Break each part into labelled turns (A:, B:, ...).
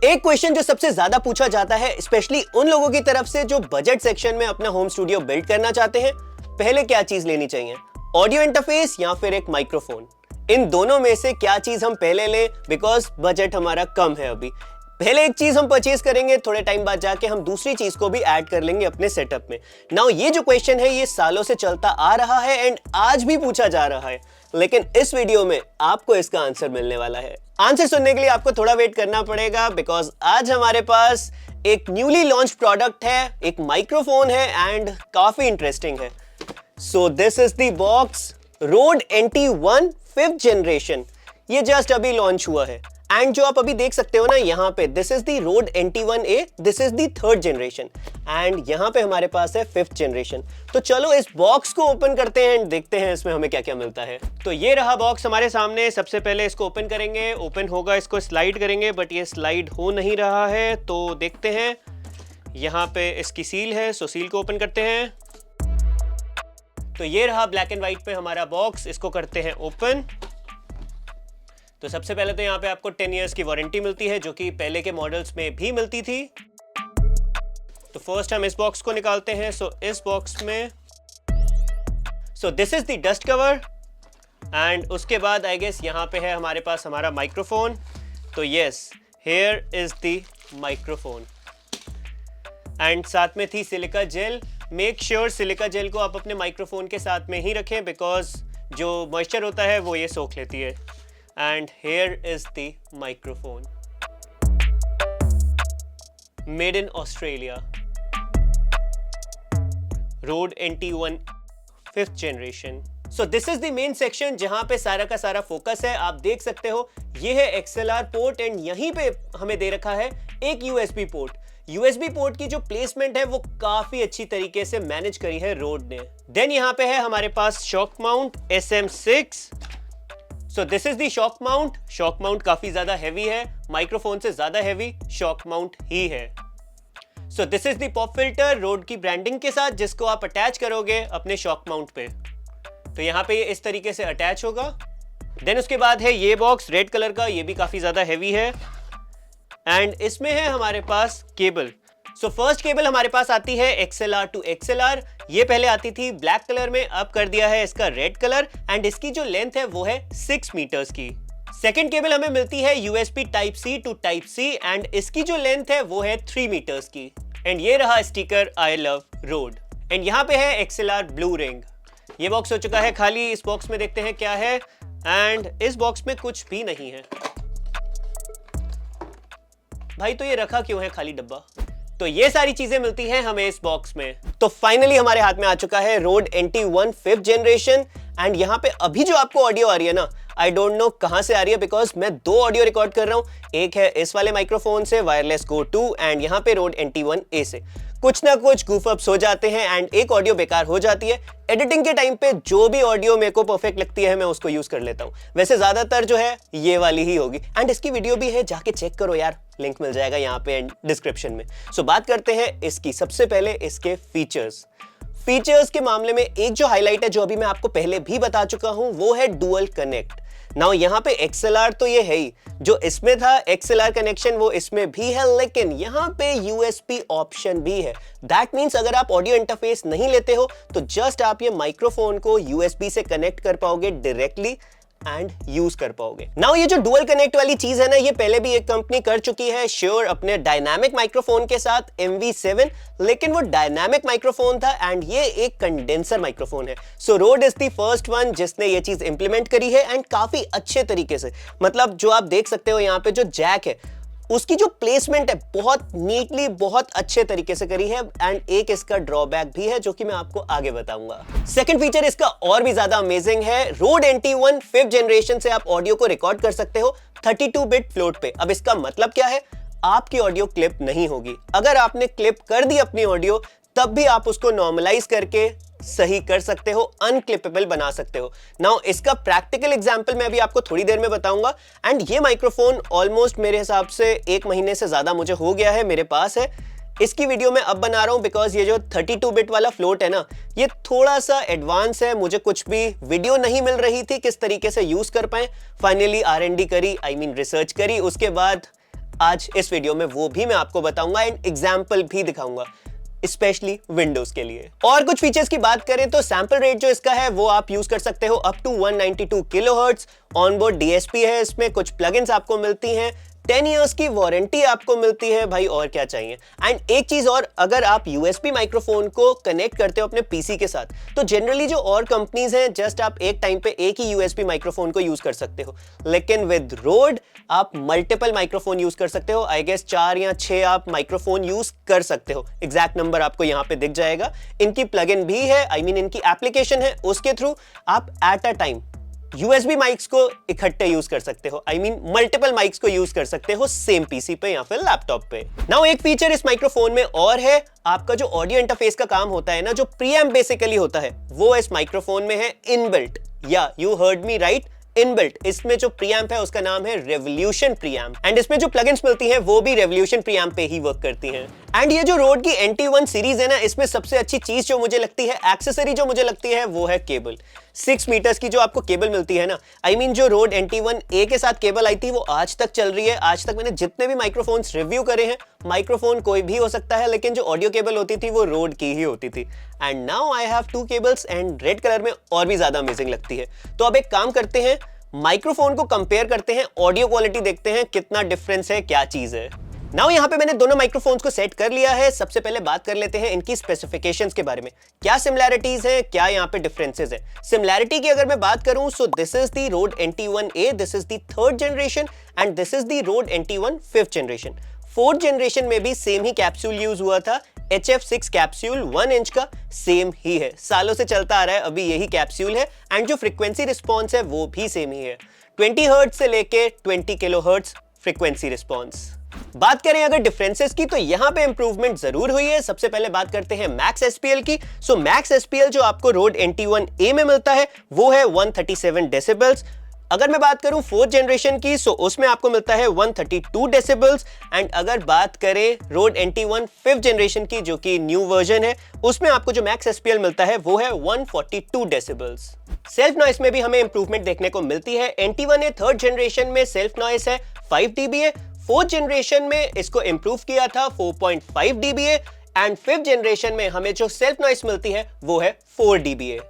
A: एक क्वेश्चन जो सबसे ज्यादा पूछा जाता है स्पेशली उन लोगों की तरफ से जो बजट सेक्शन में अपना होम स्टूडियो बिल्ड करना चाहते हैं, पहले क्या चीज लेनी चाहिए, ऑडियो इंटरफेस या फिर एक माइक्रोफोन। इन दोनों में से क्या चीज हम पहले लें, बिकॉज बजट हमारा कम है अभी। पहले एक चीज हम परचेज करेंगे, थोड़े टाइम बाद जाके हम दूसरी चीज को भी ऐड कर लेंगे अपने सेटअप में। नाउ ये जो क्वेश्चन है ये सालों से चलता आ रहा है एंड आज भी पूछा जा रहा है, लेकिन इस वीडियो में आपको इसका आंसर मिलने वाला है। आंसर सुनने के लिए आपको थोड़ा वेट करना पड़ेगा, बिकॉज आज हमारे पास एक न्यूली लॉन्च प्रोडक्ट है, एक माइक्रोफोन है एंड काफी इंटरेस्टिंग है। सो this is the box Rode NT1 5th generation. ये जस्ट अभी लॉन्च हुआ है एंड जो आप अभी देख सकते हो ना यहाँ पे, this is the Rode NT1A, this is the 3rd generation and यहाँ पे हमारे पास है 5th जनरेशन। तो चलो इस बॉक्स को ओपन करते हैं एंड देखते हैं इसमें हमें क्या क्या मिलता है। तो ये रहा बॉक्स हमारे सामने। सबसे पहले इसको ओपन करेंगे, ओपन होगा, इसको स्लाइड करेंगे, बट ये स्लाइड हो नहीं रहा है, तो देखते हैं। यहाँ पे इसकी सील है, सो सील को ओपन करते हैं। तो ये रहा ब्लैक एंड व्हाइट पे हमारा बॉक्स, इसको करते हैं ओपन। तो सबसे पहले तो यहाँ पे आपको 10 इयर्स की वारंटी मिलती है, जो कि पहले के मॉडल्स में भी मिलती थी। तो फर्स्ट हम इस बॉक्स को निकालते हैं। सो इस बॉक्स में this is the dust cover and उसके बाद आई गेस यहाँ पे है हमारे पास हमारा माइक्रोफोन। तो yes, here is the microphone and साथ में थी silica gel. Make sure silica gel को आप अपने माइक्रोफोन के साथ में ही रखें, बिकॉज जो मॉइस्चर होता है वो ये सोख लेती है। And here is the microphone, made in Australia, Rode NT1 5th generation. So this is the main section जहां पे सारा का सारा फोकस है। आप देख सकते हो ये है XLR पोर्ट एंड यहीं पे हमें दे रखा है एक USB पोर्ट। USB पोर्ट की जो प्लेसमेंट है वो काफी अच्छी तरीके से मैनेज करी है Rode ने। देन यहाँ पे है हमारे पास shock mount SM6। So this is the shock mount. Shock mount काफी ज्यादा हैवी है, माइक्रोफोन से ज्यादा हैवी शॉक माउंट ही है। सो this is the pop filter Rode की ब्रांडिंग के साथ, जिसको आप अटैच करोगे अपने शॉक माउंट पे। तो यहाँ पे ये इस तरीके से अटैच होगा। देन उसके बाद है ये बॉक्स रेड कलर का, ये भी काफी ज्यादा हैवी है एंड इसमें है हमारे पास केबल। सो फर्स्ट केबल हमारे पास आती है XLR टू XLR। ये पहले आती थी ब्लैक कलर में, अब कर दिया है इसका रेड कलर एंड इसकी जो लेंथ है वो है 6 मीटर्स की। सेकेंड केबल हमें मिलती है USB type C to type C and इसकी जो लेंथ है वो है 3 मीटर्स की। एंड ये रहा sticker I love Rode and यहाँ पे है XLR ब्लू रिंग। ये बॉक्स हो चुका है खाली। इस बॉक्स में देखते हैं क्या है एंड इस बॉक्स में कुछ भी नहीं है। भाई तो ये रखा क्यों है खाली डब्बा? तो ये सारी चीजें मिलती हैं हमें इस बॉक्स में। तो फाइनली हमारे हाथ में आ चुका है Rode NT1 5th generation and यहाँ पे अभी जो आपको ऑडियो आ रही है ना, आई डोंट नो कहां से आ रही है, बिकॉज मैं 2 ऑडियो रिकॉर्ड कर रहा हूं। एक है इस वाले माइक्रोफोन से वायरलेस गो 2 एंड यहाँ पे Rode NT1A से। कुछ ना कुछ गूफ अप्स हो जाते हैं एंड एक ऑडियो बेकार हो जाती है। एडिटिंग के टाइम पे जो भी ऑडियो मेरे को परफेक्ट लगती है मैं उसको यूज कर लेता हूँ। वैसे ज्यादातर जो है ये वाली ही होगी एंड इसकी वीडियो भी है, जाके चेक करो यार, लिंक मिल जाएगा यहाँ पे डिस्क्रिप्शन में। सो बात करते हैं इसकी। सबसे पहले इसके फीचर्स के मामले में एक जो हाईलाइट है, जो अभी मैं आपको पहले भी बता चुका हूं, वो है डुअल कनेक्ट। नाउ यहाँ पे XLR तो ये है ही, जो इसमें था XLR कनेक्शन वो इसमें भी है, लेकिन यहाँ पे USB ऑप्शन भी है। दैट मीन्स अगर आप ऑडियो इंटरफेस नहीं लेते हो तो जस्ट आप ये माइक्रोफोन को USB से कनेक्ट कर पाओगे डायरेक्टली एंड यूज कर पाओगे। नाउ ये जो डुअल कनेक्ट वाली चीज है ना, ये पहले भी एक कंपनी कर चुकी है श्योर अपने डायनामिक माइक्रोफोन के साथ MV7, लेकिन वो डायनामिक माइक्रोफोन था एंड ये एक कंडेंसर माइक्रोफोन है। सो Rode is the first one जिसने ये चीज इंप्लीमेंट करी है एंड काफी अच्छे तरीके से। मतलब जो आप देख सकते हो यहाँ पे जो जैक है उसकी जो प्लेसमेंट है बहुत नीटली, बहुत अच्छे तरीके से करी है एंड एक इसका ड्रॉबैक भी है जो कि मैं आपको आगे बताऊंगा। सेकंड फीचर इसका और भी ज्यादा अमेजिंग है। Rode NT1 5th जनरेशन से आप ऑडियो को रिकॉर्ड कर सकते हो 32 बिट फ्लोट पे। अब इसका मतलब क्या है? आपकी ऑडियो क्लिप नहीं होगी। अगर आपने क्लिप कर दी अपनी ऑडियो, तब भी आप उसको नॉर्मलाइज करके सही कर सकते हो, अनक्लिपेबल बना सकते हो। नाउ इसका प्रैक्टिकल एग्जांपल मैं अभी आपको थोड़ी देर में बताऊंगा एंड ये माइक्रोफोन ऑलमोस्ट मेरे हिसाब से 1 महीने से ज्यादा मुझे हो गया है, मेरे पास है। इसकी वीडियो मैं अब बना रहा हूं बिकॉज ये जो 32 बिट वाला फ्लोट है ना, ये थोड़ा सा एडवांस है। मुझे कुछ भी वीडियो नहीं मिल रही थी किस तरीके से यूज कर पाए। फाइनली R&D करी, रिसर्च करी, उसके बाद आज इस वीडियो में वो भी मैं आपको बताऊंगा एंड एग्जाम्पल भी दिखाऊंगा, स्पेशली विंडोज के लिए। और कुछ फीचर्स की बात करें तो सैंपल रेट जो इसका है वो आप यूज कर सकते हो up to 192 kilohertz. Onboard DSP है, इसमें कुछ प्लगइन्स आपको मिलती हैं, 10 इयर्स की वारंटी आपको मिलती है भाई, और क्या चाहिए। एंड एक चीज और, अगर आप यूएसबी माइक्रोफोन को कनेक्ट करते हो अपने पीसी के साथ, तो जनरली जो और कंपनीज हैं जस्ट आप एक टाइम पे एक ही यूएसबी माइक्रोफोन को यूज कर सकते हो, लेकिन विद रोड आप मल्टीपल माइक्रोफोन यूज कर सकते हो। आई गेस 4 या 6 आप माइक्रोफोन यूज कर सकते हो। एग्जैक्ट नंबर आपको यहाँ पे दिख जाएगा। इनकी प्लगइन भी है, आई मीन इनकी एप्लीकेशन है, उसके थ्रू आप at a time USB mics को इकट्ठे यूज कर सकते हो, आई मीन मल्टीपल माइक्स को यूज कर सकते हो सेम पीसी पे या फिर लैपटॉप पे। नाउ एक फीचर इस माइक्रोफोन में और है, आपका जो ऑडियो इंटरफेस का काम होता है ना, जो प्रीएम्प बेसिकली होता है, वो इस माइक्रोफोन में है इनबिल्ट। या you heard me right, inbuilt. इसमें जो प्रीएम्प है उसका नाम है रेवोल्यूशन प्रीएम्प, एंड इसमें जो प्लगइन्स मिलती हैं वो भी रेवोल्यूशन प्रीएम्प पे ही वर्क करती हैं। एंड ये जो रोड की NT1 सीरीज है ना, इसमें सबसे अच्छी चीज जो मुझे लगती है, एक्सेसरी जो मुझे लगती है, वो है केबल। 6 मीटर्स की जो आपको केबल मिलती है ना, आई मीन जो रोड NT1A के साथ केबल आई थी वो आज तक चल रही है। आज तक मैंने जितने भी माइक्रोफोन्स रिव्यू करे हैं, माइक्रोफोन कोई भी हो सकता है, लेकिन जो ऑडियो केबल होती थी वो रोड की ही होती थी। And now I have 2 cables and red colour में और भी ज्यादा अमेजिंग लगती है। तो अब एक काम करते हैं, माइक्रोफोन को कंपेयर करते हैं, ऑडियो क्वालिटी देखते हैं कितना डिफरेंस है, क्या चीज है। नाउ यहाँ पे मैंने दोनों माइक्रोफोन्स को सेट कर लिया है। सबसे पहले बात कर लेते हैं इनकी स्पेसिफिकेशंस के बारे में, क्या सिमिलैरिटीज है, क्या यहाँ पे डिफरेंसेस है। सिमिलैरिटी की अगर मैं बात करूं, सो this is the road NT1A, this is the 3rd generation and this is the road NT1 5th generation. 4th generation में भी सेम ही कैप्सूल यूज हुआ था, HF6 कैप्सूल 1 इंच का, सेम ही है, सालों से चलता आ रहा है, अभी यही कैप्सूल है। एंड जो फ्रीक्वेंसी रिस्पॉन्स है वो भी सेम ही है, 20 हर्ट्ज से लेके 20 किलोहर्ट्ज फ्रीक्वेंसी रिस्पॉन्स। बात करें अगर डिफरेंसेस की, तो यहां पे इंप्रूवमेंट जरूर हुई है। सबसे पहले बात करते हैं मैक्स एसपीएल की। सो मैक्स एसपीएल जो आपको रोड NT1A में मिलता है वो है 137 डेसिबल्स। अगर मैं बात करूं 4th जनरेशन की, सो उसमें आपको मिलता है 132 डेसिबल्स। एंड अगर बात करें रोड NT1 5th जनरेशन की, जो कि न्यू वर्जन है, उसमें आपको जो मैक्स एसपीएल मिलता है वो है 142 डेसिबल्स। सेल्फ नॉइस में भी हमें इंप्रूवमेंट देखने को मिलती है। NT1A 3rd जनरेशन में सेल्फ नॉइस है 5 dBA, 4th जनरेशन में इसको इंप्रूव किया था 4.5 dBA, एंड 5th जनरेशन में हमें जो सेल्फ नॉइस मिलती है वो है 4 dBA।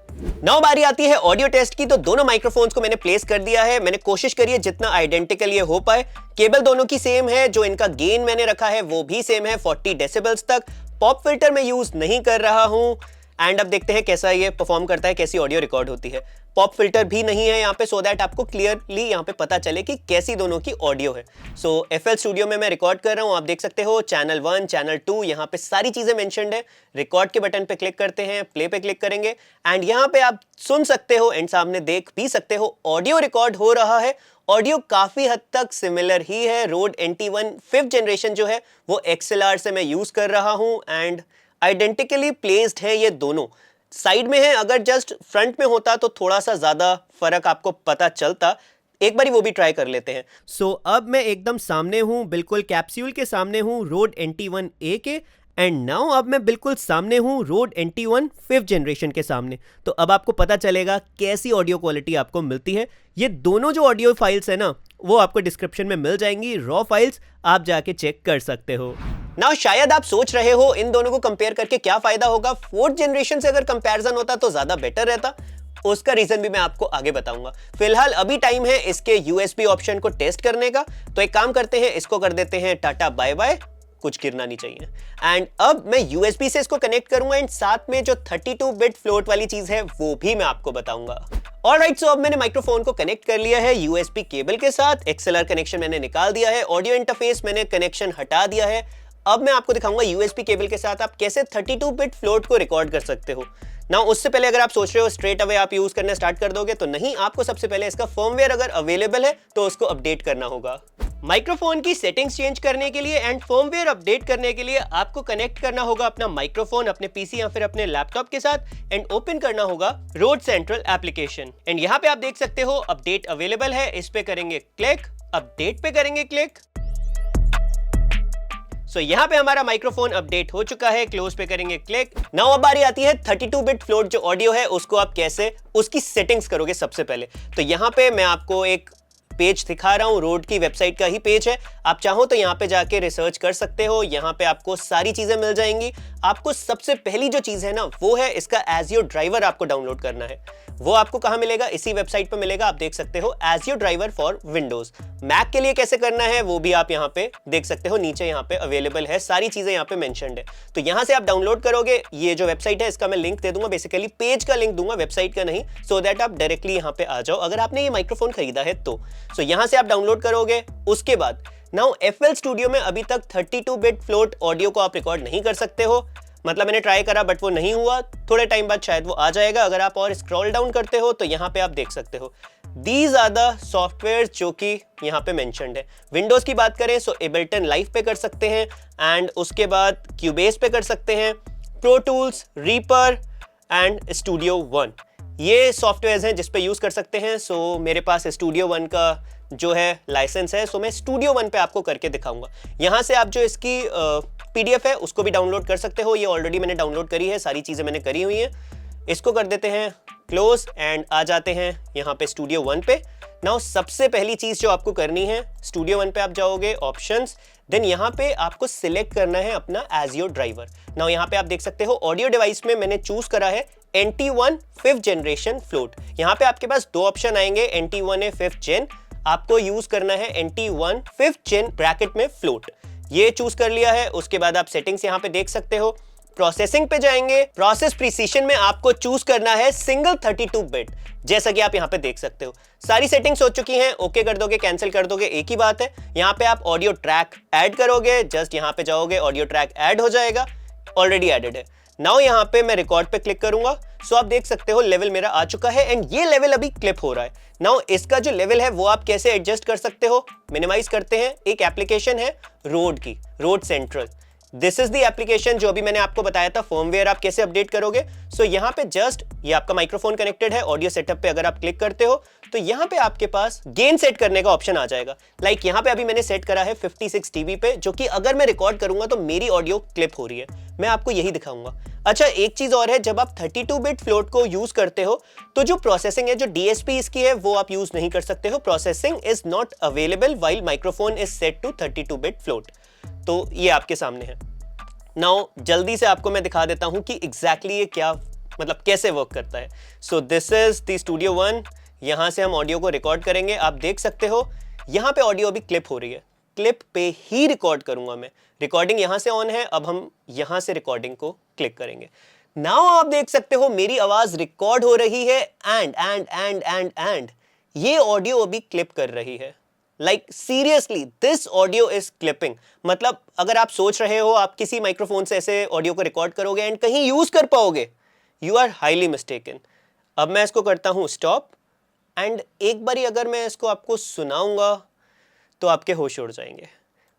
A: नाउ बारी आती है ऑडियो टेस्ट की। तो दोनों माइक्रोफोन्स को मैंने प्लेस कर दिया है, मैंने कोशिश करी है जितना आइडेंटिकल ये हो पाए। केबल दोनों की सेम है, जो इनका गेन मैंने रखा है वो भी सेम है 40 डेसिबल्स तक। पॉप फिल्टर मैं यूज नहीं कर रहा हूं। एंड अब देखते हैं कैसा ये परफॉर्म करता है, कैसी ऑडियो रिकॉर्ड होती है। पॉप फिल्टर भी नहीं है यहाँ पे, सो दैट आपको क्लियरली यहाँ पे पता चले कि कैसी दोनों की ऑडियो है। सो FL स्टूडियो में मैं रिकॉर्ड कर रहा हूँ, आप देख सकते हो चैनल 1, चैनल 2, यहाँ पे सारी चीजें मेंशन्ड है। रिकॉर्ड के बटन पे क्लिक करते हैं, प्ले पे क्लिक करेंगे एंड यहाँ पे आप सुन सकते हो एंड सामने देख भी सकते हो, ऑडियो रिकॉर्ड हो रहा है। ऑडियो काफी हद तक सिमिलर ही है। रोड NT1 5th जनरेशन जो है वो XLR से मैं यूज कर रहा हूँ एंड आइडेंटिकली प्लेस्ड है ये दोनों। साइड में है, अगर जस्ट फ्रंट में होता तो थोड़ा सा ज्यादा फर्क आपको पता चलता। एक बारी वो भी ट्राई कर लेते हैं। सो अब मैं एकदम सामने हूं, बिल्कुल कैप्सूल के सामने हूं रोड NT1A के, एंड नाउ अब मैं बिल्कुल सामने हूं रोड NT1 5th जनरेशन के सामने। तो अब आपको पता चलेगा कैसी ऑडियो क्वालिटी आपको मिलती है। ये दोनों जो ऑडियो फाइल्स है ना, वो आपको डिस्क्रिप्शन में मिल जाएंगी, रॉ फाइल्स, आप जाके चेक कर सकते हो। नाउ शायद आप सोच रहे हो इन दोनों को कंपेयर करके क्या फायदा होगा, 4th जनरेशन से अगर कंपैरिजन होता तो ज्यादा बेटर रहता। उसका रीजन भी मैं आपको आगे बताऊंगा। फिलहाल अभी टाइम है इसके USB ऑप्शन को टेस्ट करने का। तो एक काम करते हैं, इसको कर देते हैं टाटा बाय बाय, कुछ गिरना नहीं चाहिए। एंड अब मैं USB से इसको कनेक्ट करूंगा एंड साथ में जो 32 बिट फ्लोट वाली चीज है वो भी मैं आपको बताऊंगा। ऑलराइट, सो अब मैंने माइक्रोफोन को कनेक्ट कर लिया है USB केबल के साथ। XLR कनेक्शन मैंने निकाल दिया है, ऑडियो इंटरफेस मैंने कनेक्शन हटा दिया है। अब मैं आपको दिखाऊंगा USB केबल के साथ आप कैसे 32 बिट फ्लोट को रिकॉर्ड कर सकते हो। ना उससे पहले अगर आप सोच रहे हो स्ट्रेट अवे आप यूज करना स्टार्ट कर दोगे, तो नहीं, आपको सबसे पहले इसका फर्मवेयर अगर अवेलेबल है तो उसको अपडेट करना होगा। माइक्रोफोन की सेटिंग्स चेंज करने के लिए एंड फर्मवेयर अपडेट करने के लिए आपको कनेक्ट करना होगा अपना माइक्रोफोन अपने पीसी या फिर अपने लैपटॉप के साथ एंड ओपन करना होगा रोड सेंट्रल एप्लीकेशन। एंड यहाँ पे आप देख सकते हो अपडेट अवेलेबल है, इस पे करेंगे क्लिक, अपडेट पे करेंगे क्लिक। सो यहाँ पे हमारा माइक्रोफोन अपडेट हो चुका है, क्लोज पे करेंगे क्लिक। नाउ अब बारी आती है 32 बिट फ्लोट जो ऑडियो है उसको आप कैसे उसकी सेटिंग्स करोगे। सबसे पहले तो यहाँ पे मैं आपको एक पेज दिखा रहा हूं रोड की वेबसाइट का ही पेज है। आप चाहो तो यहाँ पे जाके रिसर्च कर सकते हो, यहाँ पे आपको सारी चीजें मिल जाएंगी। आपको सबसे पहली जो चीज है ना वो है इसका एज़ियो ड्राइवर आपको डाउनलोड करना है। वो आपको कहां मिलेगा? इसी वेबसाइट पे मिलेगा, आप देख सकते हो, ASIO driver for Windows. Mac के लिए कैसे करना है वो भी आप यहाँ पे देख सकते हो, नीचे यहाँ पे अवेलेबल है, सारी चीजें यहाँ पे मेंशन्ड है। तो यहाँ से आप डाउनलोड करोगे। ये जो वेबसाइट है इसका मैं लिंक दे दूंगा, बेसिकली पेज का लिंक दूंगा, वेबसाइट का नहीं, सो दैट आप डायरेक्टली यहाँ पे आ जाओ अगर आपने ये माइक्रोफोन खरीदा है तो। सो यहाँ से आप डाउनलोड करोगे। उसके बाद नाउ FL स्टूडियो में अभी तक 32 बिट फ्लोट ऑडियो को आप रिकॉर्ड नहीं कर सकते हो। मतलब मैंने ट्राई करा बट वो नहीं हुआ, थोड़े टाइम बाद शायद वो आ जाएगा। अगर आप और स्क्रॉल डाउन करते हो तो यहाँ पे आप देख सकते हो दीज आर द सॉफ्टवेयर जो कि यहाँ पे मेंशन्ड है। विंडोज की बात करें सो एबल्टन लाइव पे कर सकते हैं, एंड उसके बाद क्यूबेस पे कर सकते हैं, pro tools, reaper and studio one, ये सॉफ्टवेयर हैं जिस पे यूज कर सकते हैं। सो मेरे पास स्टूडियो वन का जो है लाइसेंस है, सो मैं स्टूडियो वन पे आपको करके दिखाऊंगा। यहाँ से आप जो इसकी PDF है उसको भी डाउनलोड कर सकते हो, ये ऑलरेडी मैंने डाउनलोड करी है, सारी चीजें मैंने करी हुई हैं। इसको कर देते हैं क्लोज एंड आ जाते हैं यहाँ पे स्टूडियो वन पे। नाउ सबसे पहली चीज जो आपको करनी है, स्टूडियो वन पे आप जाओगे, ऑप्शंस, देन यहाँ पे आपको सिलेक्ट करना है अपना एज़ियो ड्राइवर। नाउ यहाँ पे आप देख सकते हो ऑडियो डिवाइस में मैंने चूज करा है NT1 5th जनरेशन फ्लोट। यहाँ पे आपके पास दो ऑप्शन आएंगे, NT1 है 5th जेन, आपको यूज करना है NT1 5th जेन ब्रैकेट में फ्लोट, ये चूज कर लिया है। उसके बाद आप सेटिंग्स यहाँ पे देख सकते हो, प्रोसेसिंग पे जाएंगे, प्रोसेस प्रिसीशन में आपको चूज करना है सिंगल 32 बिट, जैसा कि आप यहाँ पे देख सकते हो। सारी सेटिंग्स हो चुकी हैं, ओके कर दोगे, कैंसिल कर दोगे, एक ही बात है। यहाँ पे आप ऑडियो ट्रैक ऐड करोगे, जस्ट यहाँ पे जाओगे, ऑडियो ट्रैक ऐड हो जाएगा, ऑलरेडी एडेड है। नाउ यहाँ पे मैं रिकॉर्ड पे क्लिक करूंगा, सो आप देख सकते हो लेवल मेरा आ चुका है, एंड ये लेवल अभी क्लिप हो रहा है। नाउ इसका जो लेवल है वो आप कैसे एडजस्ट कर सकते हो, मिनिमाइज करते हैं। एक एप्लीकेशन है रोड की, road central, this is the application जो अभी मैंने आपको बताया था फर्मवेयर आप कैसे अपडेट करोगे। सो यहाँ पे जस्ट ये आपका माइक्रोफोन कनेक्टेड है, ऑडियो सेटअप पे अगर आप क्लिक करते हो तो यहाँ पे आपके पास गेन सेट करने का ऑप्शन आ जाएगा। लाइक यहाँ पे अभी मैंने सेट करा है 56 dB पे, जो कि अगर मैं रिकॉर्ड करूंगा तो मेरी ऑडियो क्लिप हो रही है, मैं आपको यही दिखाऊंगा। अच्छा एक चीज और है, जब आप 32 बिट फ्लोट को यूज करते हो तो जो प्रोसेसिंग है, जो DSP इसकी है वो आप यूज नहीं कर सकते हो। Processing is not available while microphone is set to 32 bit float. तो ये आपके सामने है। नाउ जल्दी से आपको मैं दिखा देता हूं कि एग्जैक्टली ये क्या, मतलब कैसे वर्क करता है। सो this is the studio one, यहां से हम ऑडियो को रिकॉर्ड करेंगे। आप देख सकते हो यहां पे ऑडियो अभी क्लिप हो रही है, क्लिप पे ही रिकॉर्ड करूंगा मैं, रिकॉर्डिंग यहां से ऑन है। अब हम यहां से रिकॉर्डिंग को क्लिक करेंगे। नाउ आप देख सकते हो मेरी आवाज रिकॉर्ड हो रही है, एंड ये ऑडियो अभी क्लिप कर रही है। Like seriously this audio is clipping. मतलब अगर आप सोच रहे हो आप किसी माइक्रोफोन से ऐसे ऑडियो को रिकॉर्ड करोगे एंड कहीं यूज कर पाओगे, यू आर हाईली मिस्टेकन। अब मैं इसको करता हूं स्टॉप, एंड एक बारी अगर मैं इसको आपको सुनाऊंगा तो आपके होश उड़ जाएंगे,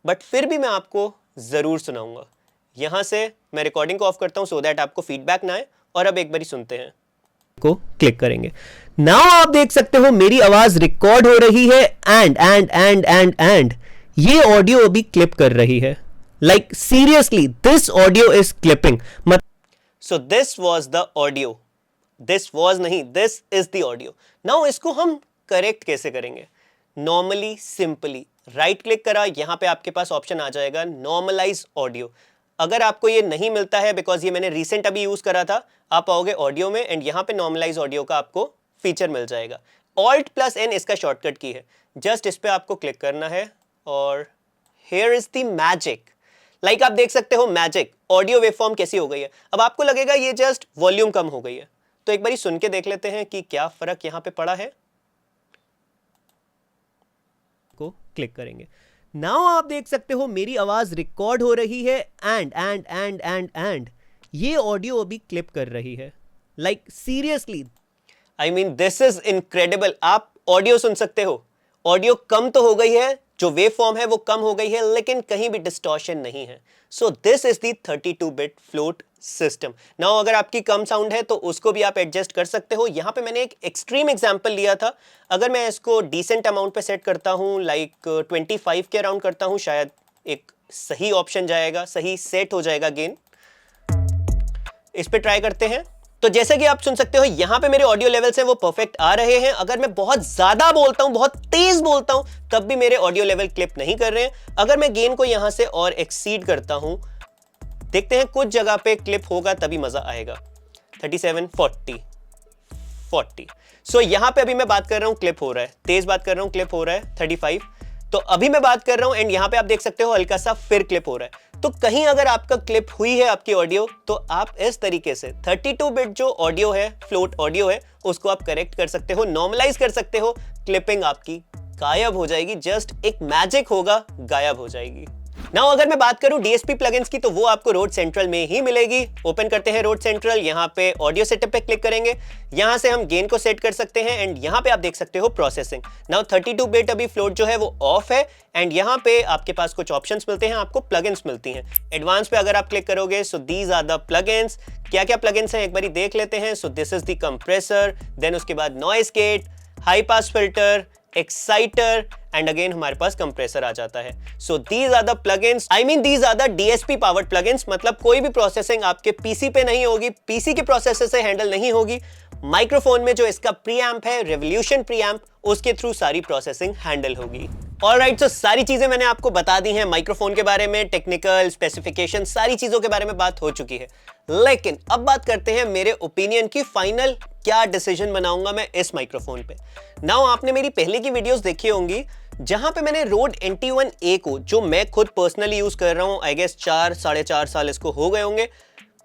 A: बट फिर भी मैं आपको जरूर सुनाऊंगा। यहां से मैं रिकॉर्डिंग को ऑफ करता हूं सो दैट आपको फीडबैक ना आए। और अब एक बारी सुनते हैं, को क्लिक करेंगे। नाउ आप देख सकते हो मेरी आवाज रिकॉर्ड हो रही है, एंड ये ऑडियो अभी क्लिप कर रही है। Like seriously this audio is clipping. So this was the audio, this was नहीं, this is the audio. Now इसको हम करेक्ट कैसे करेंगे? नॉर्मली सिंपली राइट क्लिक करा, यहां पे आपके पास ऑप्शन आ जाएगा नॉर्मलाइज ऑडियो। अगर आपको ये नहीं मिलता है, बिकॉज ये मैंने रिसेंट अभी यूज करा था, आप आओगे ऑडियो में एंड यहाँ पे नॉर्मलाइज ऑडियो का आपको फीचर मिल जाएगा। Alt+N इसका शॉर्टकट की है, जस्ट इस पे आपको क्लिक करना है और here is the magic. Like आप देख सकते हो मैजिक, ऑडियो वेवफॉर्म कैसी हो गई है। अब आपको लगेगा ये जस्ट वॉल्यूम कम हो गई है, तो एक बारी सुन के देख लेते हैं कि क्या फर्क यहाँ पे पड़ा है। को क्लिक करेंगे। नाउ आप देख सकते हो मेरी आवाज रिकॉर्ड हो रही है, एंड ये ऑडियो अभी क्लिप कर रही है। Like seriously I mean this is incredible. आप ऑडियो सुन सकते हो, ऑडियो कम तो हो गई है, जो वेव फॉर्म है वो कम हो गई है, लेकिन कहीं भी डिस्टॉर्शन नहीं है। सो this is the 32 bit float system. Now अगर आपकी कम साउंड है तो उसको भी आप एडजस्ट कर सकते हो। यहां पे मैंने एक एक्सट्रीम एग्जांपल लिया था, अगर मैं इसको डिसेंट अमाउंट पे सेट करता हूं, लाइक 25 के अराउंड करता हूं, शायद एक सही ऑप्शन जाएगा, सही सेट हो जाएगा गेन। इस पे ट्राई करते हैं। तो जैसे कि आप सुन सकते हो यहां पे मेरे ऑडियो लेवल्स हैं वो परफेक्ट आ रहे हैं। अगर मैं बहुत ज्यादा बोलता हूं, बहुत तेज बोलता हूं, तब भी मेरे ऑडियो लेवल क्लिप नहीं कर रहे हैं। अगर मैं गेन को यहां से और एक्सीड करता हूं, देखते हैं कुछ जगह पे क्लिप होगा तभी मजा आएगा। 37, 40, 40। सो यहां पे अभी मैं बात कर रहा हूं, क्लिप हो रहा है, तेज बात कर रहा हूं, क्लिप हो रहा है 35। तो अभी मैं बात कर रहा हूं एंड यहां पे आप देख सकते हो हल्का सा फिर क्लिप हो रहा है। तो कहीं अगर आपका क्लिप हुई है आपकी ऑडियो, तो आप इस तरीके से 32 बिट जो ऑडियो है, फ्लोट ऑडियो है, उसको आप करेक्ट कर सकते हो, नॉर्मलाइज कर सकते हो। क्लिपिंग आपकी गायब हो जाएगी, जस्ट एक मैजिक होगा, गायब हो जाएगी। नाउ अगर मैं बात करूं डीएसपी प्लगइन्स की, तो वो आपको रोड सेंट्रल में ही मिलेगी। ओपन करते हैं रोड सेंट्रल, यहां पे ऑडियो सेटअप पे क्लिक करेंगे, यहां से हम गेन को सेट कर सकते हैं एंड यहां पे आप देख सकते हो प्रोसेसिंग। नाउ 32 बिट अभी फ्लोट जो है वो ऑफ है एंड यहां पे आपके पास कुछ ऑप्शंस मिलते हैं, आपको प्लगइन्स मिलती हैं। एडवांस पे अगर आप क्लिक करोगे, so these are the plugins. क्या क्या प्लगइन्स हैं एक बारी देख लेते हैं। So this is the compressor, then उसके बाद noise gate, high pass filter, exciter and again हमारे पास कंप्रेसर आ जाता है। So these are the plugins, I mean these are the DSP powered plugins. मतलब कोई भी प्रोसेसिंग आपके पीसी पे नहीं होगी, पीसी के प्रोसेसर से हैंडल नहीं होगी। माइक्रोफोन में जो इसका प्रीएम्प है, रेवोल्यूशन प्रीएम्प, उसके थ्रू सारी प्रोसेसिंग हैंडल होगी। ऑलराइट, सो सारी चीजें मैंने आपको बता दी हैं माइक्रोफोन के बारे में, टेक्निकल स्पेसिफिकेशन, सारी चीजों के बारे में बात हो चुकी है। लेकिन अब बात करते हैं मेरे ओपिनियन की, फाइनल क्या डिसीजन बनाऊंगा मैं इस माइक्रोफोन पे। नाउ आपने मेरी पहले की वीडियोस देखी होंगी जहां पे मैंने रोड NT1A को, जो मैं खुद पर्सनली यूज कर रहा हूं, आई गेस 4 साढ़े 4 साल इसको हो गए होंगे,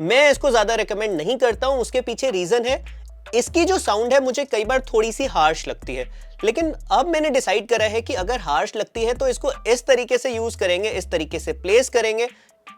A: मैं इसको ज्यादा रिकमेंड नहीं करता हूं। उसके पीछे रीजन है, इसकी जो साउंड है मुझे कई बार थोड़ी सी हार्श लगती है। लेकिन अब मैंने डिसाइड करा है कि अगर हार्श लगती है तो इसको इस तरीके से यूज करेंगे, इस तरीके से प्लेस करेंगे,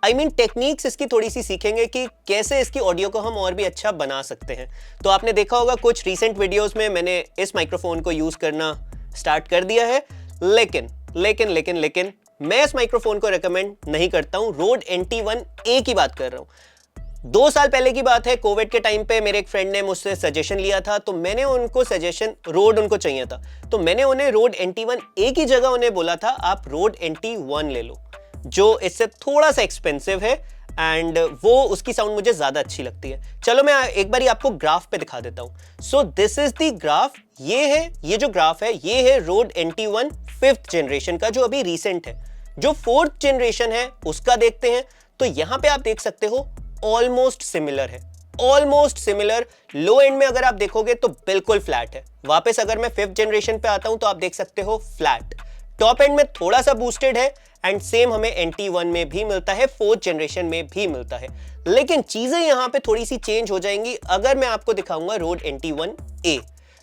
A: आई मीन टेक्निक्स इसकी थोड़ी सी सीखेंगे कि कैसे इसकी ऑडियो को हम और भी अच्छा बना सकते हैं। तो आपने देखा होगा कुछ रीसेंट वीडियोस में मैंने इस माइक्रोफोन को यूज करना स्टार्ट कर दिया है। लेकिन लेकिन लेकिन लेकिन मैं इस माइक्रोफोन को रेकमेंड नहीं करता हूं। रोड NT1A की बात कर रहा हूं। 2 साल पहले की बात है, कोविड के टाइम पे मेरे एक फ्रेंड ने मुझसे सजेशन लिया था, तो मैंने उनको सजेशन, रोड उनको चाहिए था, तो मैंने उन्हें रोड NT1A की जगह उन्हें बोला था आप रोड NT1 ले लो, जो इससे थोड़ा सा एक्सपेंसिव है एंड वो उसकी साउंड मुझे ज्यादा अच्छी लगती है। चलो मैं एक बारी आपको ग्राफ पे दिखा देता हूं। सो दिस इज द ग्राफ, ये है, ये जो ग्राफ है ये है रोड NT1 5th जनरेशन का, जो अभी रीसेंट है। जो 4th जनरेशन है उसका देखते हैं, तो यहां पे आप देख सकते हो ऑलमोस्ट सिमिलर है, ऑलमोस्ट सिमिलर। लो एंड में अगर आप देखोगे तो बिल्कुल फ्लैट है। वापस अगर मैं 5th जनरेशन पे आता हूं तो आप देख सकते हो फ्लैट। टॉप एंड में थोड़ा सा बूस्टेड है एंड सेम हमें NT1 में भी मिलता है, 4th जनरेशन में भी मिलता है। लेकिन चीजें यहां पे थोड़ी सी चेंज हो जाएंगी अगर मैं आपको दिखाऊंगा रोड NT1A।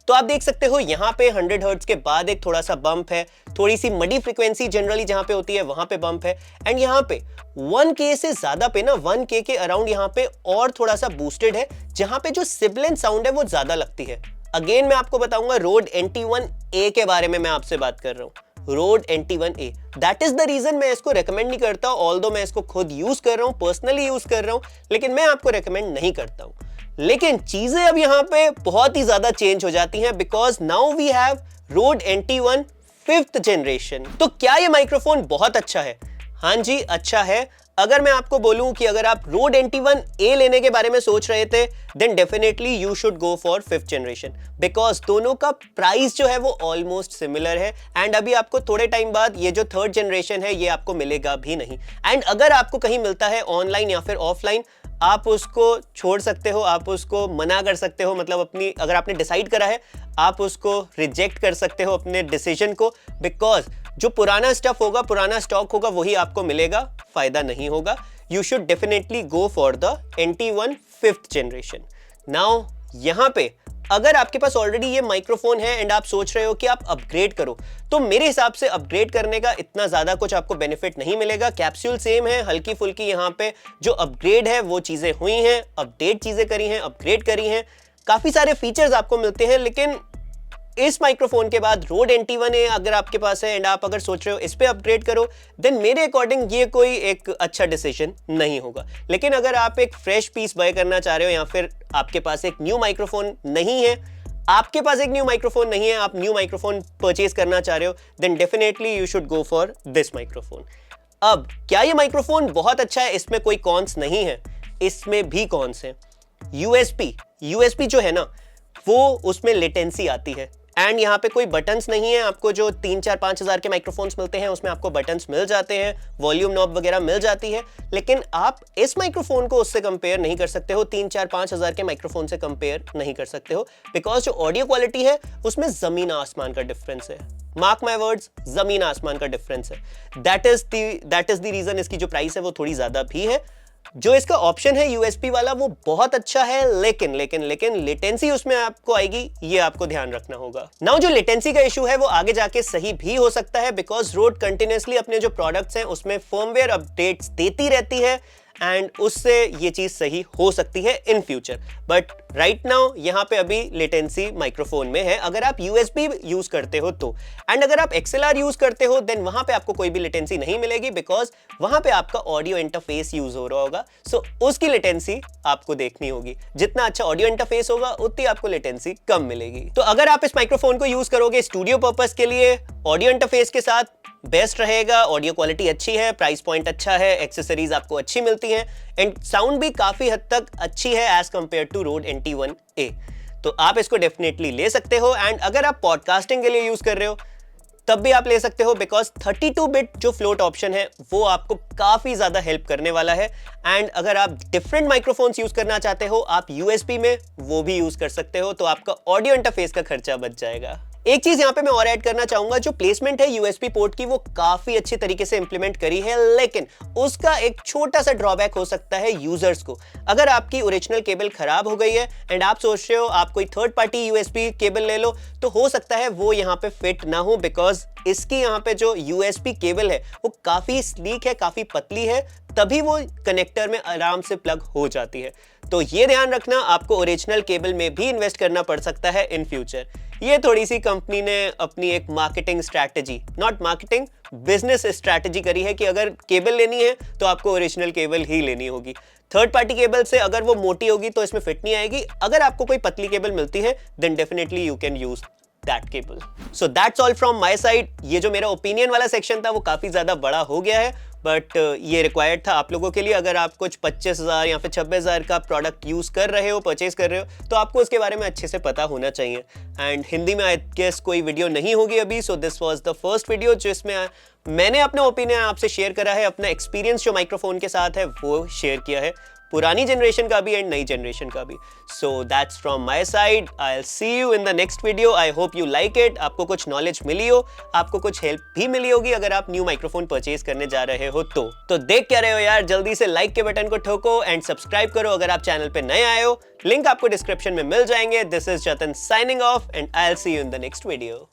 A: तो आप देख सकते हो यहां पे 100 हर्ट्ज के बाद एक थोड़ा सा बम्प है, थोड़ी सी मडी फ्रीक्वेंसी जनरली जहां पे होती है वहां पे बम्प है एंड यहां पे 1K से ज्यादा पे ना, 1K के अराउंड यहां पे और थोड़ा सा बूस्टेड है, जहां पे जो सिबलेंट साउंड है वो ज्यादा लगती है। अगेन मैं आपको बताऊंगा रोड NT1A के बारे में मैं आपसे बात कर रहा हूं, Rode NT1A। That is the reason मैं इसको रेकमेंड नहीं करता, ऑल्दो मैं इसको खुद यूज कर रहा हूं, पर्सनली यूज कर रहा हूं, लेकिन मैं आपको रेकमेंड नहीं करता हूं। लेकिन चीजें अब यहां पे बहुत ही ज्यादा चेंज हो जाती हैं, because now we have Rode NT1 5th generation. तो क्या ये माइक्रोफोन बहुत अच्छा है? हाँ जी, अच्छा है। अगर मैं आपको बोलूं कि अगर आप रोड NT1A लेने के बारे में सोच रहे थे, then definitely you should go for 5th generation, because दोनों का प्राइस जो है वो ऑलमोस्ट सिमिलर है एंड अभी आपको थोड़े टाइम बाद ये जो 3rd जनरेशन है ये आपको मिलेगा भी नहीं। एंड अगर आपको कहीं मिलता है ऑनलाइन या फिर ऑफलाइन, आप उसको छोड़ सकते हो, आप उसको मना कर सकते हो, मतलब अपनी, अगर आपने डिसाइड करा है आप उसको रिजेक्ट कर सकते हो अपने डिसीजन को, बिकॉज जो पुराना स्टफ होगा, पुराना स्टॉक होगा, वही आपको मिलेगा, फायदा नहीं होगा। You should definitely go for the NT1 5th generation. Now यहां पे अगर आपके पास ऑलरेडी ये माइक्रोफोन है एंड आप सोच रहे हो कि आप अपग्रेड करो, तो मेरे हिसाब से अपग्रेड करने का इतना ज्यादा कुछ आपको बेनिफिट नहीं मिलेगा। कैप्सूल सेम है, हल्की फुल्की यहाँ पे जो अपग्रेड है वो चीजें हुई हैं, अपडेट चीजें करी हैं, अपग्रेड करी हैं, काफी सारे फीचर्स आपको मिलते हैं। लेकिन इस माइक्रोफोन के बाद रोड NT1A अगर आपके पास है एंड आप अगर सोच रहे हो इस पे अपग्रेड करो, देन मेरे अकॉर्डिंग ये कोई एक अच्छा डिसीजन नहीं होगा। लेकिन अगर आप एक फ्रेश पीस बाय करना चाह रहे हो या फिर आपके पास एक न्यू माइक्रोफोन नहीं है, आपके पास एक न्यू माइक्रोफोन नहीं है, आप न्यू माइक्रोफोन परचेज करना चाह रहे हो, then definitely you should go for this microphone. अब क्या ये माइक्रोफोन बहुत अच्छा है? इसमें कोई कॉन्स नहीं है, इसमें भी कॉन्स हैं। USB यूएसबी जो है ना वो उसमें लेटेंसी आती है एंड यहाँ पे कोई बटन्स नहीं है। आपको जो 3-4-5 हज़ार के माइक्रोफोन्स मिलते हैं उसमें आपको बटन्स मिल जाते हैं, वॉल्यूम नॉब वगैरह मिल जाती है, लेकिन आप इस माइक्रोफोन को उससे कंपेयर नहीं कर सकते हो, 3-4-5 हज़ार के माइक्रोफोन से कंपेयर नहीं कर सकते हो, बिकॉज जो ऑडियो क्वालिटी है उसमें जमीन आसमान का डिफरेंस है। मार्क माई वर्ड्स, जमीन आसमान का डिफरेंस है। दैट इज द रीजन इसकी जो प्राइस है वो थोड़ी ज्यादा भी है। जो इसका ऑप्शन है यूएसबी वाला वो बहुत अच्छा है, लेकिन लेटेंसी उसमें आपको आएगी, ये आपको ध्यान रखना होगा। नाउ जो लेटेंसी का इशू है वो आगे जाके सही भी हो सकता है, बिकॉज रोड कंटिन्यूअसली अपने जो प्रोडक्ट्स हैं उसमें फर्मवेयर अपडेट्स देती रहती है एंड उससे ये चीज सही हो सकती है in future. But right now यहाँ पे अभी लेटेंसी माइक्रोफोन में है अगर आप यूएसबी यूज करते हो तो, एंड अगर आप XLR यूज करते हो देन वहां पे आपको कोई भी लेटेंसी नहीं मिलेगी, बिकॉज वहां पे आपका ऑडियो इंटरफेस यूज हो रहा होगा। सो उसकी लेटेंसी आपको देखनी होगी। जितना अच्छा ऑडियो इंटरफेस होगा उतनी आपको लेटेंसी कम मिलेगी। तो अगर आप इस माइक्रोफोन को यूज करोगे स्टूडियो पर्पस के लिए, ऑडियो इंटरफेस के साथ बेस्ट रहेगा। ऑडियो क्वालिटी अच्छी है, प्राइस पॉइंट अच्छा है, एक्सेसरीज आपको अच्छी मिलती हैं एंड साउंड भी काफी हद तक अच्छी है as compare to road NT1A। तो आप इसको डेफिनेटली ले सकते हो। एंड अगर आप पॉडकास्टिंग के लिए यूज कर रहे हो तब भी आप ले सकते हो, बिकॉज 32 बिट जो फ्लोट ऑप्शन है वो आपको काफी ज्यादा हेल्प करने वाला है। एंड अगर आप डिफरेंट माइक्रोफोन्स यूज करना चाहते हो आप यूएसबी में वो भी यूज कर सकते हो, तो आपका ऑडियो इंटरफेस का खर्चा बच जाएगा। एक चीज यहां पे मैं और ऐड करना चाहूंगा, जो प्लेसमेंट है यूएसबी पोर्ट की वो काफी अच्छी तरीके से इंप्लीमेंट करी है, लेकिन उसका एक छोटा सा ड्रॉबैक हो सकता है यूजर्स को। अगर आपकी ओरिजिनल केबल खराब हो गई है एंड आप सोच रहे हो आप कोई थर्ड पार्टी यूएसबी केबल ले लो, तो हो सकता है वो यहाँ पे फिट ना हो, बिकॉज इसकी यहाँ पे जो यूएसबी केबल है वो काफी स्लीक है, काफी पतली है, तभी वो कनेक्टर में आराम से प्लग हो जाती है। तो ये ध्यान रखना, आपको ओरिजिनल केबल में भी इन्वेस्ट करना पड़ सकता है इन फ्यूचर। ये थोड़ी सी कंपनी ने अपनी एक marketing strategy, not marketing, business strategy करी है कि अगर केबल लेनी है तो आपको ओरिजिनल केबल ही लेनी होगी। थर्ड पार्टी केबल से अगर वो मोटी होगी तो इसमें फिट नहीं आएगी। अगर आपको कोई पतली केबल मिलती है then definitely you can use that cable. So that's all from my side. ये जो मेरा ओपिनियन वाला सेक्शन था वो काफी ज्यादा बड़ा हो गया है, बट ये रिक्वायर्ड था आप लोगों के लिए। अगर आप कुछ 25,000 या फिर 26,000 का प्रोडक्ट यूज कर रहे हो, परचेज कर रहे हो, तो आपको उसके बारे में अच्छे से पता होना चाहिए। एंड हिंदी में आई गेस कोई वीडियो नहीं होगी अभी, सो this was the first video जिसमें मैंने अपना ओपिनियन आपसे शेयर करा है, अपना एक्सपीरियंस जो माइक्रोफोन के साथ है वो शेयर किया है, पुरानी जनरेशन का भी एंड नई जनरेशन का भी। So that's from my side. I will see you in the next video. I hope you like it. आपको कुछ नॉलेज मिली हो, आपको कुछ हेल्प भी मिली होगी अगर आप न्यू माइक्रोफोन परचेज करने जा रहे हो तो देख क्या रहे हो यार, जल्दी से लाइक के बटन को ठोको एंड सब्सक्राइब करो अगर आप चैनल पे नए आए हो। लिंक आपको डिस्क्रिप्शन में मिल जाएंगे। दिस इज जतन signing off and I will see you in the next video.